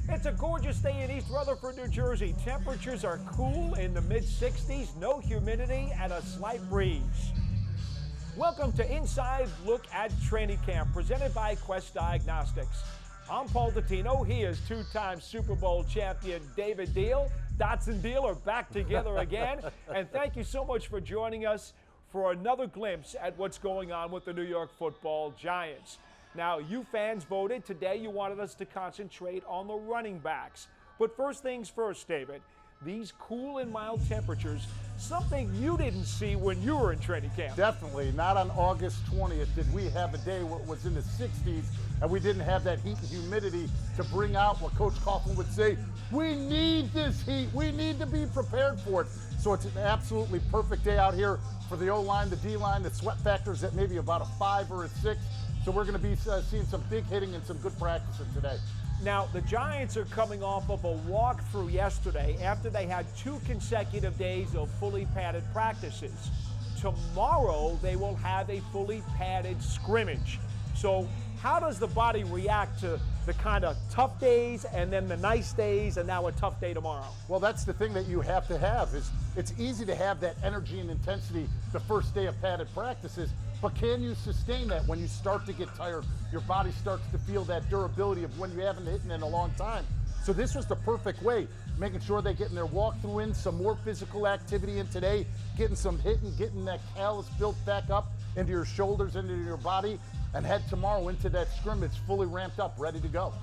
It's a gorgeous day in East Rutherford, New Jersey. Temperatures are cool in the mid-60s, no humidity, and a slight breeze. Welcome to Inside Look at Training Camp, presented by Quest Diagnostics. I'm Paul Dottino. He is two-time Super Bowl champion David Diehl. Dots and Diehl are back together again. And thank you so much for joining us for another glimpse at what's going on with the New York Football Giants. Now, you fans voted. Today you wanted us to concentrate on the running backs. But first things first, David, these cool and mild temperatures, something you didn't see when you were in training camp. Definitely. Not on August 20th did we have a day where it was in the 60s and we didn't have that heat and humidity to bring out what Coach Coughlin would say, we need this heat. We need to be prepared for it. So it's an absolutely perfect day out here for the O-line, the D-line, the sweat factors at maybe about a 5 or a 6. So we're going to be seeing some big hitting and some good practicing today. Now, the Giants are coming off of a walkthrough yesterday after they had 2 consecutive days of fully padded practices. Tomorrow, they will have a fully padded scrimmage. So how does the body react to the kind of tough days and then the nice days and now a tough day tomorrow? Well, that's the thing that you have to have is it's easy to have that energy and intensity the first day of padded practices, but can you sustain that when you start to get tired? Your body starts to feel that durability of when you haven't hit in a long time. So this was the perfect way, making sure they're getting their walkthrough in, some more physical activity in today, getting some hitting, getting that callus built back up into your shoulders, into your body, and head tomorrow into that scrimmage fully ramped up, ready to go.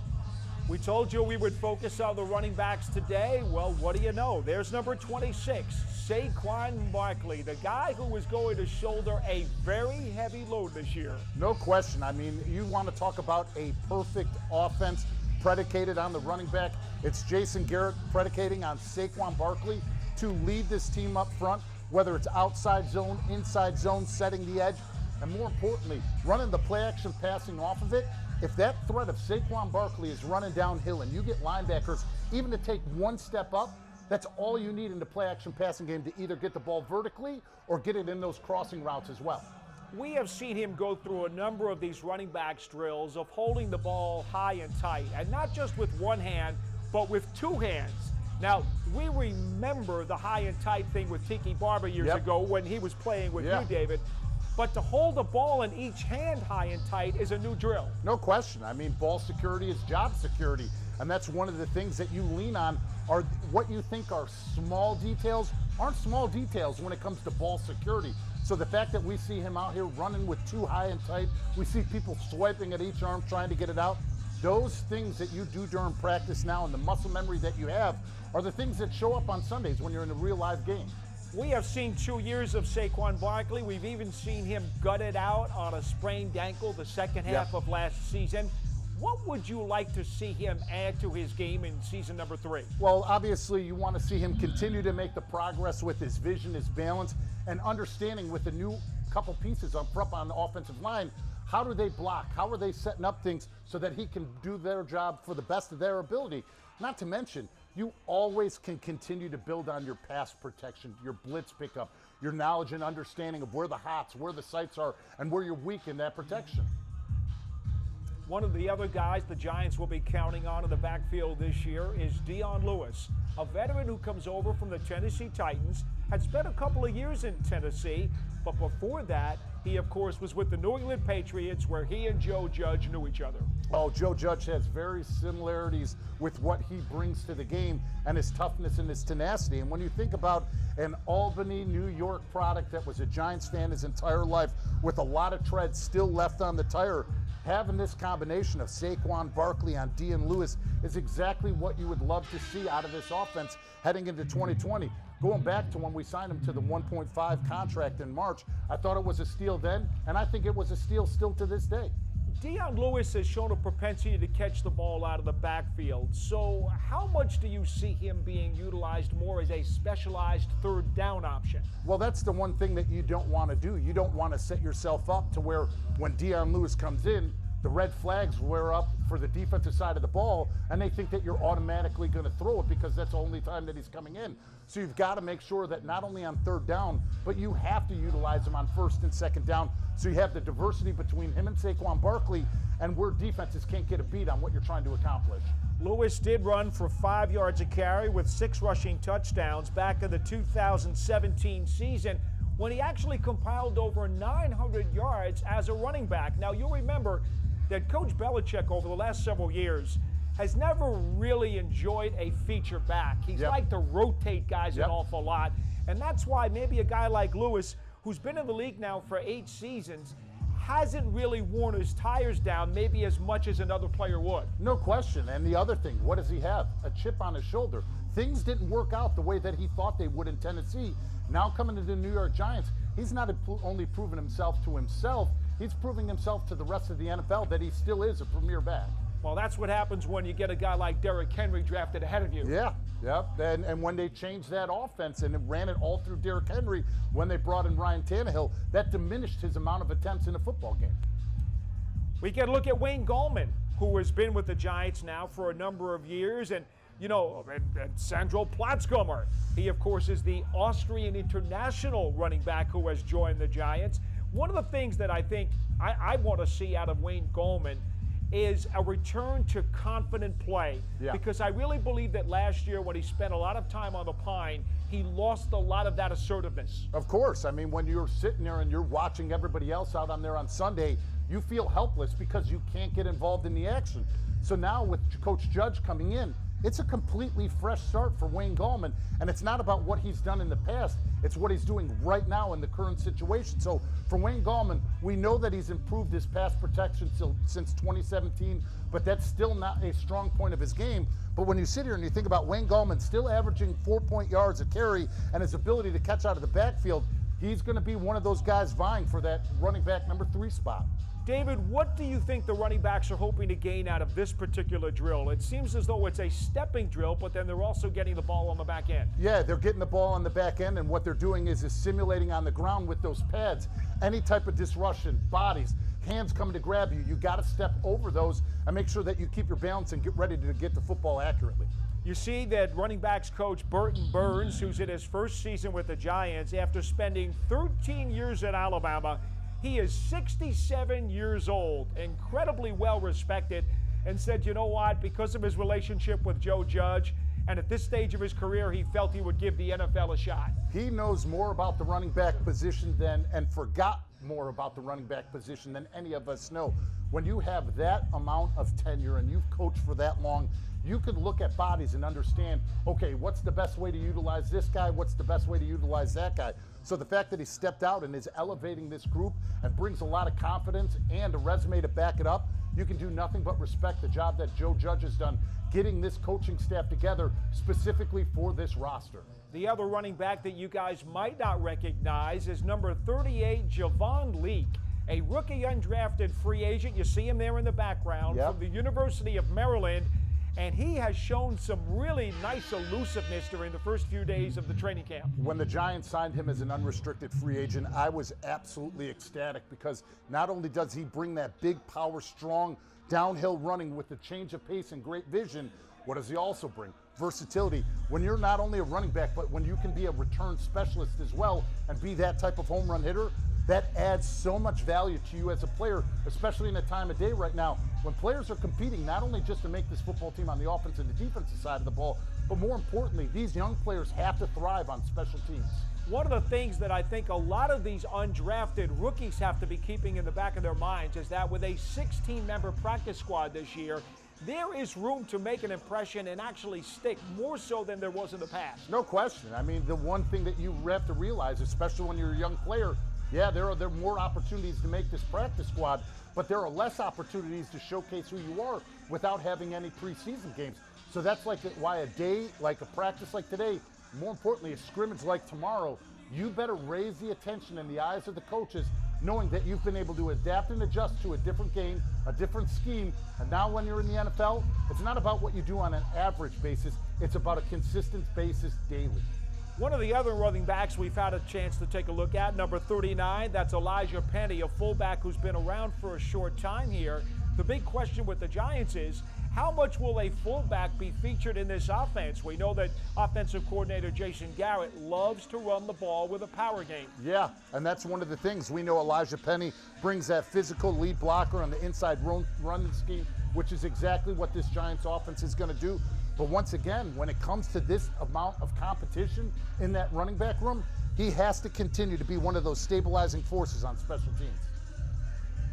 We told you we would focus on the running backs today. Well, what do you know? There's number 26, Saquon Barkley, the guy who is going to shoulder a very heavy load this year. No question. I mean, you want to talk about a perfect offense predicated on the running back. It's Jason Garrett predicating on Saquon Barkley to lead this team up front, whether it's outside zone, inside zone, setting the edge, and more importantly, running the play action passing off of it. If that threat of Saquon Barkley is running downhill and you get linebackers even to take one step up, that's all you need in the play action passing game to either get the ball vertically or get it in those crossing routes as well. We have seen him go through a number of these running backs drills of holding the ball high and tight, and not just with one hand, but with 2 hands. Now, we remember the high and tight thing with Tiki Barber years ago when he was playing with you, David. But to hold the ball in each hand high and tight is a new drill. No question. I mean, ball security is job security. And that's one of the things that you lean on are what you think are small details aren't small details when it comes to ball security. So the fact that we see him out here running with 2 high and tight, we see people swiping at each arm trying to get it out. Those things that you do during practice now and the muscle memory that you have are the things that show up on Sundays when you're in a real live game. We have seen 2 years of Saquon Barkley. We've even seen him gut it out on a sprained ankle the second half of last season. What would you like to see him add to his game in season number 3? Well, obviously you want to see him continue to make the progress with his vision, his balance, and understanding with the new couple pieces up front on the offensive line. How do they block? How are they setting up things so that he can do their job for the best of their ability? Not to mention, you always can continue to build on your pass protection, your blitz pickup, your knowledge and understanding of where the hots, where the sights are, and where you're weak in that protection. One of the other guys the Giants will be counting on in the backfield this year is Dion Lewis, a veteran who comes over from the Tennessee Titans, had spent a couple of years in Tennessee, but before that, he, of course, was with the New England Patriots, where he and Joe Judge knew each other. Oh, Joe Judge has very similarities with what he brings to the game and his toughness and his tenacity. And when you think about an Albany, New York product that was a Giants fan his entire life with a lot of tread still left on the tire, having this combination of Saquon Barkley on Dion Lewis is exactly what you would love to see out of this offense heading into 2020. Going back to when we signed him to the 1.5 contract in March, I thought it was a steal then, and I think it was a steal still to this day. Dion Lewis has shown a propensity to catch the ball out of the backfield. So how much do you see him being utilized more as a specialized third down option? Well, that's the one thing that you don't want to do. You don't want to set yourself up to where when Dion Lewis comes in, the red flags wear up for the defensive side of the ball, and they think that you're automatically going to throw it because that's the only time that he's coming in. So you've got to make sure that not only on third down, but you have to utilize him on first and second down, so you have the diversity between him and Saquon Barkley and where defenses can't get a beat on what you're trying to accomplish. Lewis did run for 5 yards a carry with 6 rushing touchdowns back in the 2017 season when he actually compiled over 900 yards as a running back. Now, you'll remember that Coach Belichick over the last several years has never really enjoyed a feature back. He's liked to rotate guys an awful lot, and that's why maybe a guy like Lewis, who's been in the league now for 8 seasons, hasn't really worn his tires down maybe as much as another player would. No question. And the other thing, what does he have? A chip on his shoulder. Things didn't work out the way that he thought they would in Tennessee. Now coming to the New York Giants, he's not only proven himself to himself, he's proving himself to the rest of the NFL that he still is a premier back. Well, that's what happens when you get a guy like Derrick Henry drafted ahead of you. Yeah. And when they changed that offense and it ran it all through Derrick Henry, when they brought in Ryan Tannehill, that diminished his amount of attempts in a football game. We can look at Wayne Gallman, who has been with the Giants now for a number of years, and Sandro Platzkummer. He, of course, is the Austrian international running back who has joined the Giants. One of the things that I think I want to see out of Wayne Gallman is a return to confident play. Because I really believe that last year when he spent a lot of time on the Pine, he lost a lot of that assertiveness. Of course. I mean, when you're sitting there and you're watching everybody else out on there on Sunday, you feel helpless because you can't get involved in the action. So now with Coach Judge coming in, it's a completely fresh start for Wayne Gallman, and it's not about what he's done in the past, it's what he's doing right now in the current situation. So for Wayne Gallman, we know that he's improved his pass protection since 2017, but that's still not a strong point of his game. But when you sit here and you think about Wayne Gallman still averaging 4 yards a carry and his ability to catch out of the backfield, he's going to be one of those guys vying for that running back number 3 spot. David, what do you think the running backs are hoping to gain out of this particular drill? It seems as though it's a stepping drill, but then they're also getting the ball on the back end. Yeah, they're getting the ball on the back end, and what they're doing is simulating on the ground with those pads. Any type of disruption, bodies, hands coming to grab you, you got to step over those and make sure that you keep your balance and get ready to get the football accurately. You see that running backs coach Burton Burns, who's in his first season with the Giants after spending 13 years at Alabama, he is 67 years old, incredibly well respected, and said, you know what, because of his relationship with Joe Judge, and at this stage of his career, he felt he would give the NFL a shot. He knows more about the running back position and forgot more about the running back position than any of us know. When you have that amount of tenure and you've coached for that long, you can look at bodies and understand, okay, what's the best way to utilize this guy? What's the best way to utilize that guy? So the fact that he stepped out and is elevating this group and brings a lot of confidence and a resume to back it up, you can do nothing but respect the job that Joe Judge has done getting this coaching staff together specifically for this roster. The other running back that you guys might not recognize is number 38, Javon Leak, a rookie undrafted free agent. You see him there in the background from the University of Maryland. And he has shown some really nice elusiveness during the first few days of the training camp. When the Giants signed him as an unrestricted free agent, I was absolutely ecstatic because not only does he bring that big power, strong, downhill running with the change of pace and great vision, what does he also bring? Versatility. When you're not only a running back, but when you can be a return specialist as well and be that type of home run hitter, that adds so much value to you as a player, especially in a time of day right now when players are competing not only just to make this football team on the offensive and the defensive side of the ball, but more importantly, these young players have to thrive on special teams. One of the things that I think a lot of these undrafted rookies have to be keeping in the back of their minds is that with a 16-member practice squad this year, there is room to make an impression and actually stick more so than there was in the past. No question. I mean, the one thing that you have to realize, especially when you're a young player, yeah, there are more opportunities to make this practice squad, but there are less opportunities to showcase who you are without having any preseason games. So that's why a day like a practice like today, more importantly, a scrimmage like tomorrow, you better raise the attention in the eyes of the coaches, knowing that you've been able to adapt and adjust to a different game, a different scheme, and now when you're in the NFL, it's not about what you do on an average basis, it's about a consistent basis daily. One of the other running backs we've had a chance to take a look at, number 39, that's Elijah Penny, a fullback who's been around for a short time here. The big question with the Giants is, how much will a fullback be featured in this offense? We know that offensive coordinator Jason Garrett loves to run the ball with a power game. Yeah, and that's one of the things. We know Elijah Penny brings that physical lead blocker on the inside run scheme, which is exactly what this Giants offense is going to do. But once again, when it comes to this amount of competition in that running back room, he has to continue to be one of those stabilizing forces on special teams.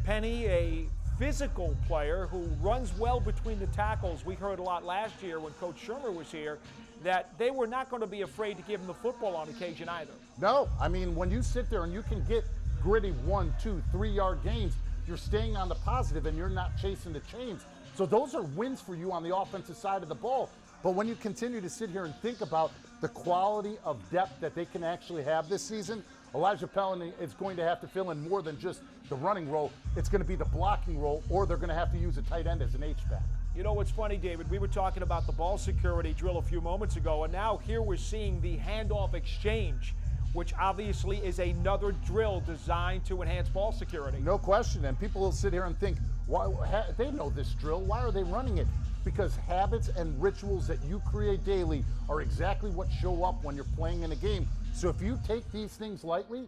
Penny, a physical player who runs well between the tackles. We heard a lot last year when Coach Shermer was here that they were not going to be afraid to give him the football on occasion either. No, I mean, when you sit there and you can get gritty 1, 2, 3 yard gains, you're staying on the positive and you're not chasing the chains. So those are wins for you on the offensive side of the ball. But when you continue to sit here and think about the quality of depth that they can actually have this season, Elijah Penny is going to have to fill in more than just the running role. It's going to be the blocking role, or they're going to have to use a tight end as an H-back. You know what's funny, David? We were talking about the ball security drill a few moments ago, and now here we're seeing the handoff exchange, which obviously is another drill designed to enhance ball security. No question, and people will sit here and think, why, they know this drill, why are they running it? Because habits and rituals that you create daily are exactly what show up when you're playing in a game. So if you take these things lightly,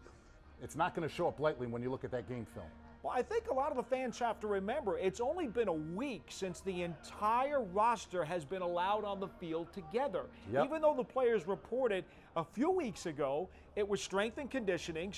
it's not going to show up lightly when you look at that game film. Well, I think a lot of the fans have to remember it's only been a week since the entire roster has been allowed on the field together. Yep. Even though the players reported a few weeks ago it was strength and conditioning,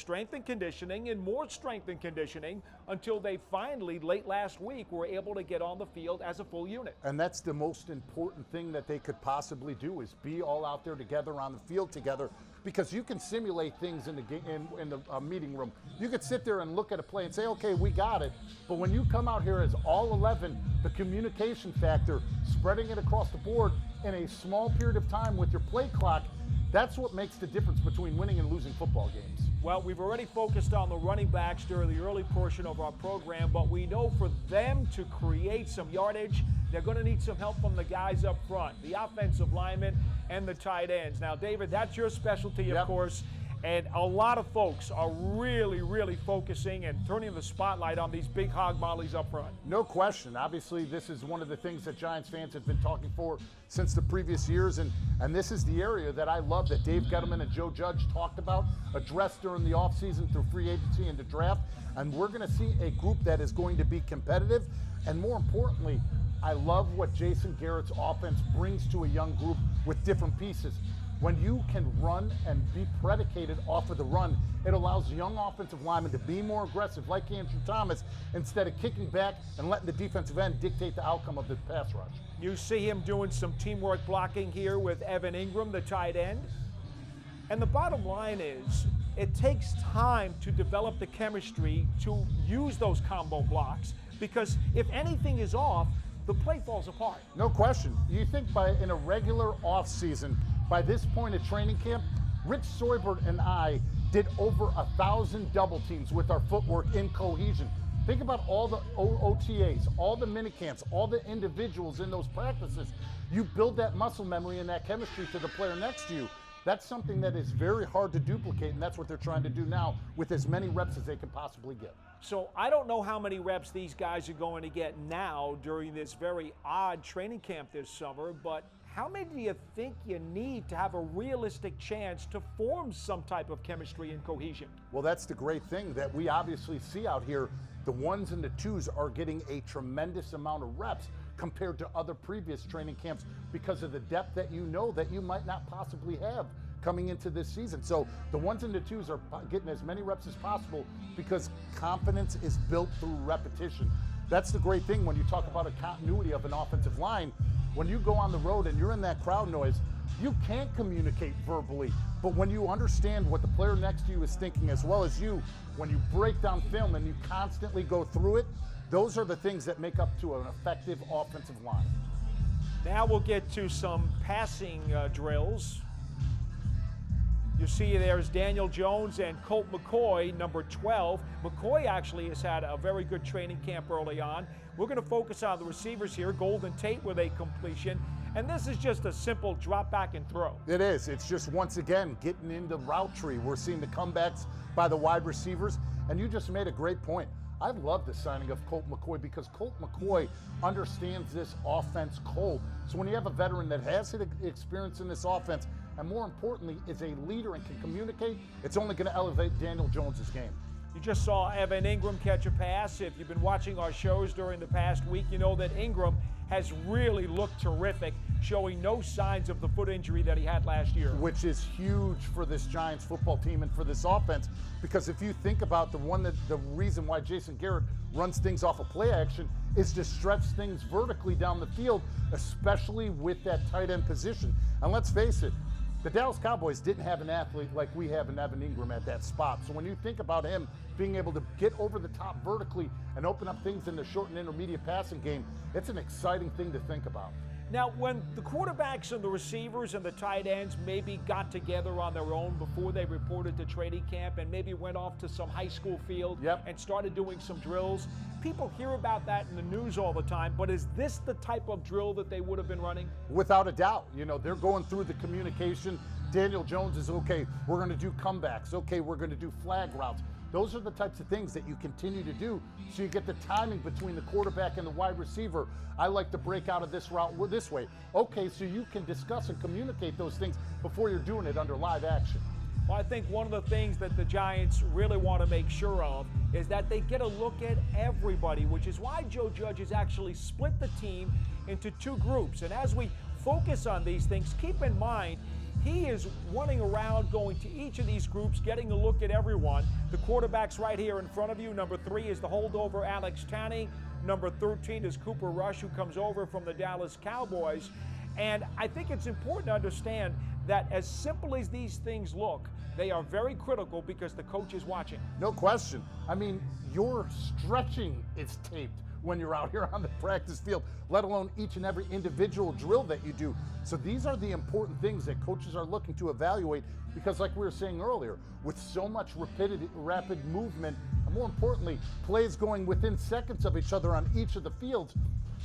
and more strength and conditioning until they finally, late last week, were able to get on the field as a full unit. And that's the most important thing that they could possibly do, is be all out there together on the field together, because you can simulate things in the meeting room. You could sit there and look at a play and say, okay, we got it. But when you come out here as all 11, the communication factor, spreading it across the board in a small period of time with your play clock, that's what makes the difference between winning and losing football games. Well, we've already focused on the running backs during the early portion of our program, but we know for them to create some yardage, they're going to need some help from the guys up front, the offensive linemen and the tight ends. Now, David, that's your specialty, of course, and a lot of folks are really focusing and turning the spotlight on these big hog mollies up front. No question. Obviously, this is one of the things that Giants fans have been talking for since the previous years, and this is the area that I love that Dave Gettleman and Joe Judge talked about, addressed during the offseason through free agency and the draft, and we're going to see a group that is going to be competitive, and more importantly, I love what Jason Garrett's offense brings to a young group with different pieces. When you can run and be predicated off of the run, it allows young offensive linemen to be more aggressive, like Andrew Thomas, instead of kicking back and letting the defensive end dictate the outcome of the pass rush. You see him doing some teamwork blocking here with Evan Ingram, the tight end. And the bottom line is, it takes time to develop the chemistry to use those combo blocks, because if anything is off, the play falls apart. No question. You think in a regular offseason, by this point of training camp, Rich Soybert and I did over 1,000 double teams with our footwork in cohesion. Think about all the OTAs, all the minicamps, all the individuals in those practices. You build that muscle memory and that chemistry to the player next to you. That's something that is very hard to duplicate, and that's what they're trying to do now with as many reps as they can possibly get. So I don't know how many reps these guys are going to get now during this very odd training camp this summer, but how many do you think you need to have a realistic chance to form some type of chemistry and cohesion? Well, that's the great thing that we obviously see out here. The ones and the twos are getting a tremendous amount of reps compared to other previous training camps because of the depth that you know that you might not possibly have coming into this season. So the ones and the twos are getting as many reps as possible because confidence is built through repetition. That's the great thing when you talk about a continuity of an offensive line. When you go on the road and you're in that crowd noise, you can't communicate verbally, but when you understand what the player next to you is thinking as well as you, when you break down film and you constantly go through it, those are the things that make up to an effective offensive line. Now we'll get to some passing drills. You see there's Daniel Jones and Colt McCoy, number 12. McCoy actually has had a very good training camp early on. We're going to focus on the receivers here. Golden Tate with a completion. And this is just a simple drop back and throw. It is. It's just, once again, getting into route tree. We're seeing the comebacks by the wide receivers. And you just made a great point. I love the signing of Colt McCoy because Colt McCoy understands this offense cold. So when you have a veteran that has experience in this offense, and more importantly, is a leader and can communicate, it's only going to elevate Daniel Jones's game. You just saw Evan Ingram catch a pass. If you've been watching our shows during the past week, you know that Ingram has really looked terrific, showing no signs of the foot injury that he had last year. Which is huge for this Giants football team and for this offense, because if you think about the reason why Jason Garrett runs things off of play action is to stretch things vertically down the field, especially with that tight end position. And let's face it, the Dallas Cowboys didn't have an athlete like we have in Evan Ingram at that spot. So when you think about him being able to get over the top vertically and open up things in the short and intermediate passing game, it's an exciting thing to think about. Now, when the quarterbacks and the receivers and the tight ends maybe got together on their own before they reported to training camp and maybe went off to some high school field and started doing some drills, people hear about that in the news all the time, but is this the type of drill that they would have been running? Without a doubt. You know, they're going through the communication. Daniel Jones is, okay, we're going to do comebacks. Okay, we're going to do flag routes. Those are the types of things that you continue to do so you get the timing between the quarterback and the wide receiver. I like to break out of this route this way. Okay, so you can discuss and communicate those things before you're doing it under live action. Well, I think one of the things that the Giants really want to make sure of is that they get a look at everybody, which is why Joe Judge has actually split the team into two groups. And as we focus on these things, keep in mind, he is running around, going to each of these groups, getting a look at everyone. The quarterback's right here in front of you. Number 3 is the holdover Alex Tanney. Number 13 is Cooper Rush, who comes over from the Dallas Cowboys. And I think it's important to understand that as simple as these things look, they are very critical because the coach is watching. No question. I mean, your stretching is taped when you're out here on the practice field, let alone each and every individual drill that you do. So these are the important things that coaches are looking to evaluate because, like we were saying earlier, with so much rapid movement, and more importantly, plays going within seconds of each other on each of the fields,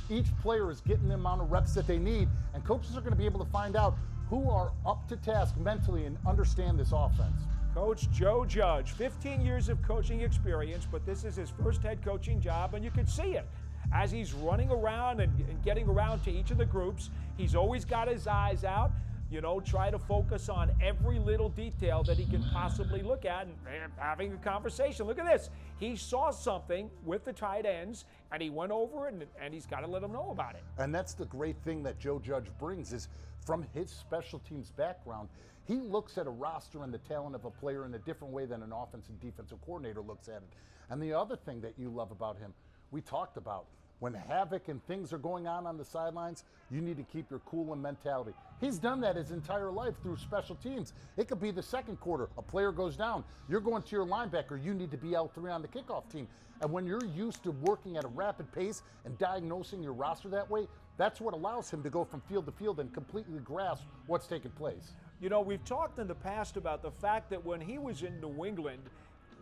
each player is getting the amount of reps that they need, and coaches are going to be able to find out who are up to task mentally and understand this offense. Coach Joe Judge, 15 years of coaching experience, but this is his first head coaching job, and you can see it. As he's running around and getting around to each of the groups, he's always got his eyes out, you know, try to focus on every little detail that he can possibly look at and having a conversation. Look at this. He saw something with the tight ends, and he went over it, and he's got to let them know about it. And that's the great thing that Joe Judge brings is from his special teams background, he looks at a roster and the talent of a player in a different way than an offensive and defensive coordinator looks at it. And the other thing that you love about him, we talked about, when havoc and things are going on the sidelines, you need to keep your cool and mentality. He's done that his entire life through special teams. It could be the second quarter, a player goes down, you're going to your linebacker, you need to be L3 on the kickoff team. And when you're used to working at a rapid pace and diagnosing your roster that way, that's what allows him to go from field to field and completely grasp what's taking place. You know, we've talked in the past about the fact that when he was in New England,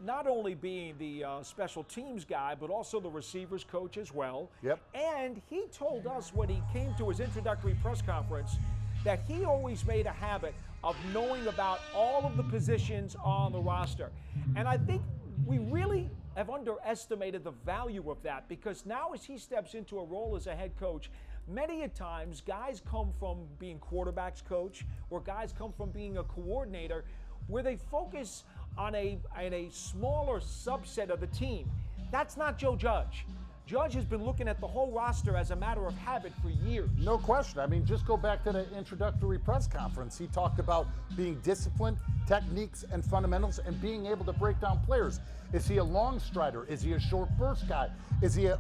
not only being the special teams guy, but also the receivers coach as well. Yep. And he told us when he came to his introductory press conference that he always made a habit of knowing about all of the positions on the roster. And I think we really have underestimated the value of that because now as he steps into a role as a head coach, many a times guys come from being quarterbacks coach or guys come from being a coordinator where they focus on a smaller subset of the team. That's not Joe Judge. Judge has been looking at the whole roster as a matter of habit for years. No question. I mean, just go back to the introductory press conference. He talked about being disciplined, techniques, and fundamentals, and being able to break down players. Is he a long strider? Is he a short burst guy? Is he a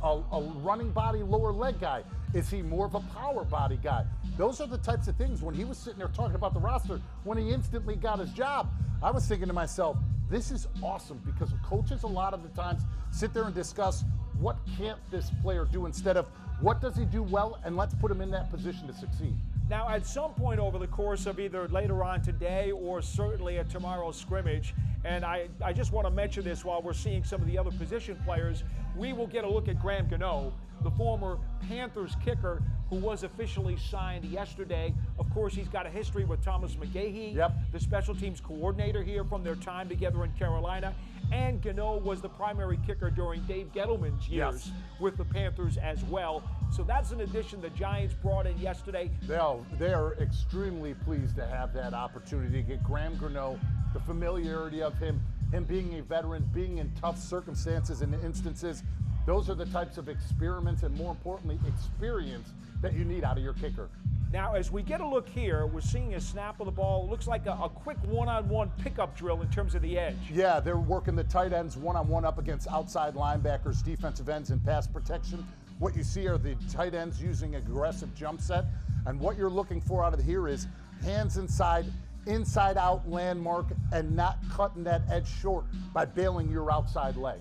running body, lower leg guy? Is he more of a power body guy? Those are the types of things when he was sitting there talking about the roster, when he instantly got his job, I was thinking to myself, this is awesome because coaches a lot of the times sit there and discuss what can't this player do instead of what does he do well and let's put him in that position to succeed. Now, at some point over the course of either later on today or certainly at tomorrow's scrimmage, and I just want to mention this while we're seeing some of the other position players, we will get a look at Canoe, the former Panthers kicker who was officially signed yesterday. Of course, he's got a history with Thomas McGahee, the special teams coordinator here from their time together in Carolina. And Canoe was the primary kicker during Dave Gettleman's years with the Panthers as well. So that's an addition the Giants brought in yesterday. They are extremely pleased to have that opportunity to get Graham Gano, the familiarity of him being a veteran, being in tough circumstances and instances. Those are the types of experiments and, more importantly, experience that you need out of your kicker. Now, as we get a look here, we're seeing a snap of the ball. It looks like a quick one-on-one pickup drill in terms of the edge. Yeah, they're working the tight ends one-on-one up against outside linebackers, defensive ends, and pass protection. What you see are the tight ends using aggressive jump set. And what you're looking for out of here is hands inside, inside-out landmark, and not cutting that edge short by bailing your outside leg.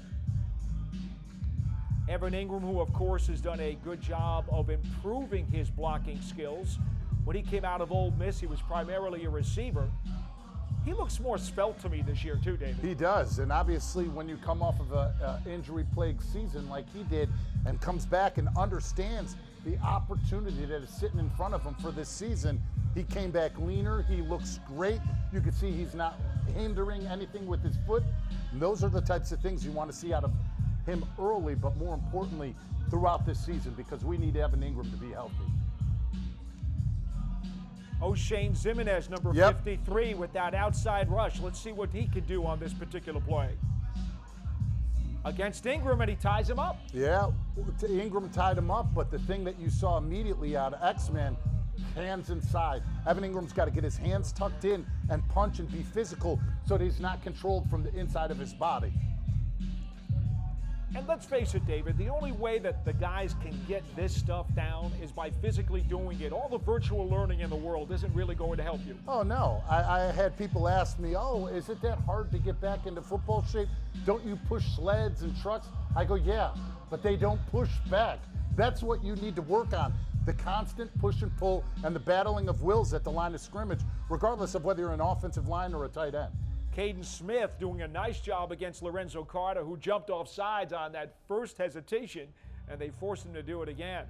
Evan Ingram, who of course has done a good job of improving his blocking skills. When he came out of Ole Miss, he was primarily a receiver. He looks more svelte to me this year too, David. He does, and obviously when you come off of a injury-plagued season like he did and comes back and understands the opportunity that is sitting in front of him for this season, he came back leaner. He looks great. You can see he's not hindering anything with his foot. And those are the types of things you want to see out of him early, but more importantly, throughout this season, because we need Evan Ingram to be healthy. O'Shane Zimenez, number 53, with that outside rush. Let's see what he can do on this particular play. Against Ingram, and he ties him up. Yeah, Ingram tied him up, but the thing that you saw immediately out of X-Men, hands inside. Evan Ingram's got to get his hands tucked in and punch and be physical so that he's not controlled from the inside of his body. And let's face it, David, the only way that the guys can get this stuff down is by physically doing it. All the virtual learning in the world isn't really going to help you. Oh, no. I had people ask me, oh, is it that hard to get back into football shape? Don't you push sleds and trucks? I go, yeah, but they don't push back. That's what you need to work on. The constant push and pull and the battling of wills at the line of scrimmage, regardless of whether you're an offensive line or a tight end. Caden Smith doing a nice job against Lorenzo Carter, who jumped off sides on that first hesitation, and they forced him to do it again.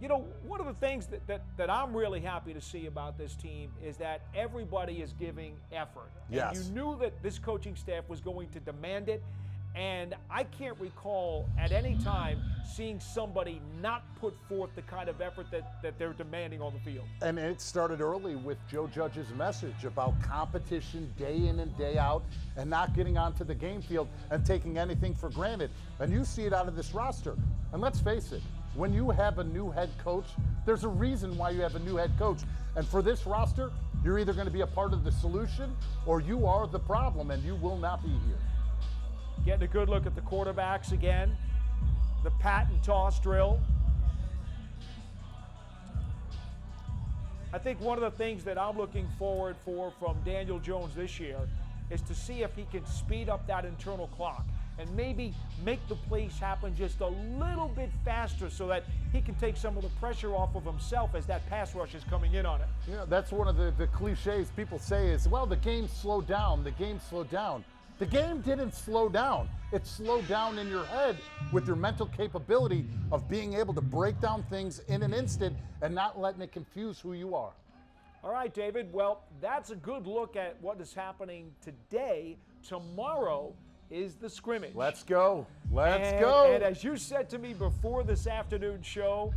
You know, one of the things that I'm really happy to see about this team is that everybody is giving effort. Yes. And you knew that this coaching staff was going to demand it, and I can't recall at any time seeing somebody not put forth the kind of effort that they're demanding on the field. And it started early with Joe Judge's message about competition day in and day out and not getting onto the game field and taking anything for granted. And you see it out of this roster. And let's face it, when you have a new head coach, there's a reason why you have a new head coach. And for this roster, you're either going to be a part of the solution or you are the problem, and you will not be here. Getting a good look at the quarterbacks again. The pat and toss drill. I think one of the things that I'm looking forward for from Daniel Jones this year is to see if he can speed up that internal clock and maybe make the plays happen just a little bit faster so that he can take some of the pressure off of himself as that pass rush is coming in on it. Yeah, that's one of the cliches people say is, well, the game slowed down, the game slowed down. The game didn't slow down. It slowed down in your head with your mental capability of being able to break down things in an instant and not letting it confuse who you are. All right, David. Well, that's a good look at what is happening today. Tomorrow is the scrimmage. Let's go. Let's go. And as you said to me before this afternoon show,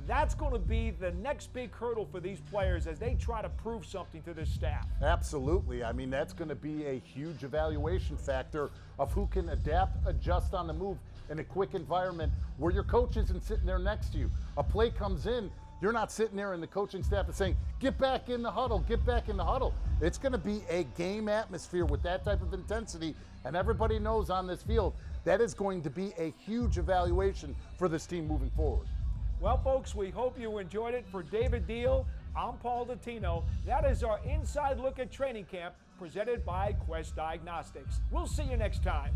that's going to be the next big hurdle for these players as they try to prove something to this staff. Absolutely. I mean, that's going to be a huge evaluation factor of who can adapt, adjust on the move in a quick environment where your coach isn't sitting there next to you. A play comes in, you're not sitting there and the coaching staff is saying, get back in the huddle, get back in the huddle. It's going to be a game atmosphere with that type of intensity, and everybody knows on this field that is going to be a huge evaluation for this team moving forward. Well, folks, we hope you enjoyed it. For David Diehl, I'm Paul Dottino. That is our inside look at training camp presented by Quest Diagnostics. We'll see you next time